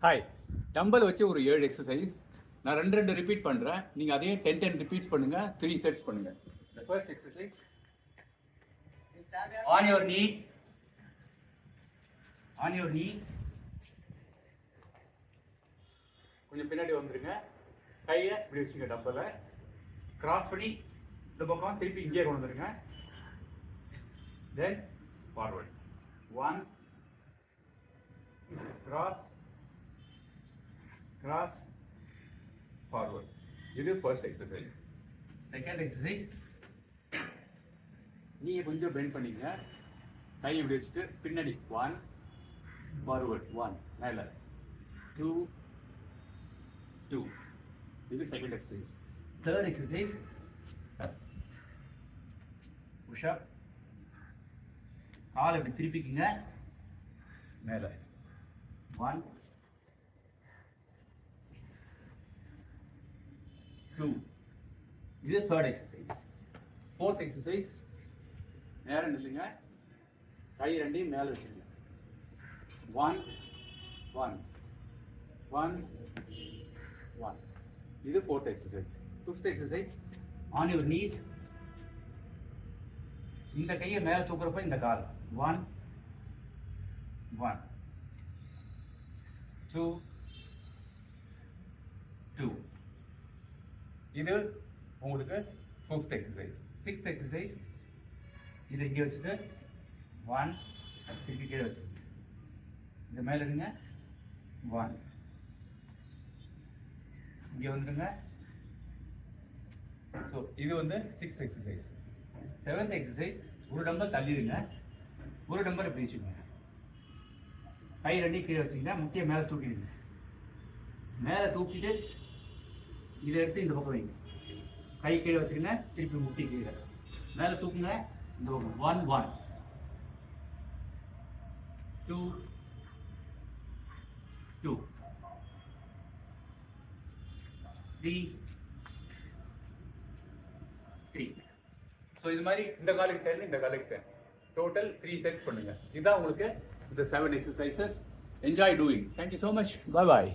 Hi, dumbbell வச்சு ஒரு 7 exercise நான் ரெண்டு ரிப்பீட் பண்ணுறேன். நீங்கள் அதே 10 ரிப்பீட்ஸ் பண்ணுங்கள், 3 செட்ஸ் பண்ணுங்கள். The first exercise, on your knee, கொஞ்சம் பின்னாடி வந்துருங்க. கையை இப்படி வச்சுங்க, டம்பலை கிராஸ் பண்ணி இந்த பக்கம் திருப்பி இங்கே கொண்டு வந்துருங்க. தென் ஃபார்வர்ட் 1 cross forward. இது first exercise. Second exercise, நீங்க கொஞ்சம் பெண்ட் பண்ணீங்க, கை இப்படி வச்சுட்டு பின்னாடி 1 forward 1 மேல 2 2. இது second exercise. Third exercise, push up, காலை இப்படி திருப்பிக்கிங்க மேல 1 2. இது third exercise. Fourth exercise, நேரம் நில்லுங்க, கை ரெண்டையும் மேல வச்சுருங்க. 1 1 1 1. இது fourth exercise. Fifth exercise, on your knees, இந்த கையை மேல தூக்குறப்ப இந்த கால் 1 1 2 2. இது உங்களுக்கு ஃபிஃப்த் எக்ஸசைஸ். சிக்ஸ்த் எக்ஸசைஸ், இதை இங்கே வச்சுட்டு 1 திருப்பி கீழே வச்சுருங்க, இந்த மேலே எடுங்க 1 இங்கே வந்துடுங்க. ஸோ இது வந்து சிக்ஸ்த் எக்ஸசைஸ். செவன்த் எக்ஸசைஸ், ஒரு டம்பர் தள்ளிடுங்க, ஒரு டம்பர் இப்படி வச்சுக்கோங்க, கை ரெண்டையும் கீழே வச்சுக்கிங்க, முட்டியை மேலே தூக்கிடுங்க, மேலே தூக்கிட்டு இதை எடுத்து இந்த பக்கம் வைங்க, கை கீழே வச்சுக்கிங்க, திருப்பி முட்டி கீழே மேலே தூக்குங்க, இந்த பக்கம் 1 1 2 2 3 3. ஸோ இது மாதிரி இந்த காலுக்கு 10, இந்த காலுக்கு 10, டோட்டல் 3 செட்ஸ் பண்ணுங்க. இதுதான் உங்களுக்கு இந்த 7 exercises. Enjoy doing. Thank you so much. Bye பாய்.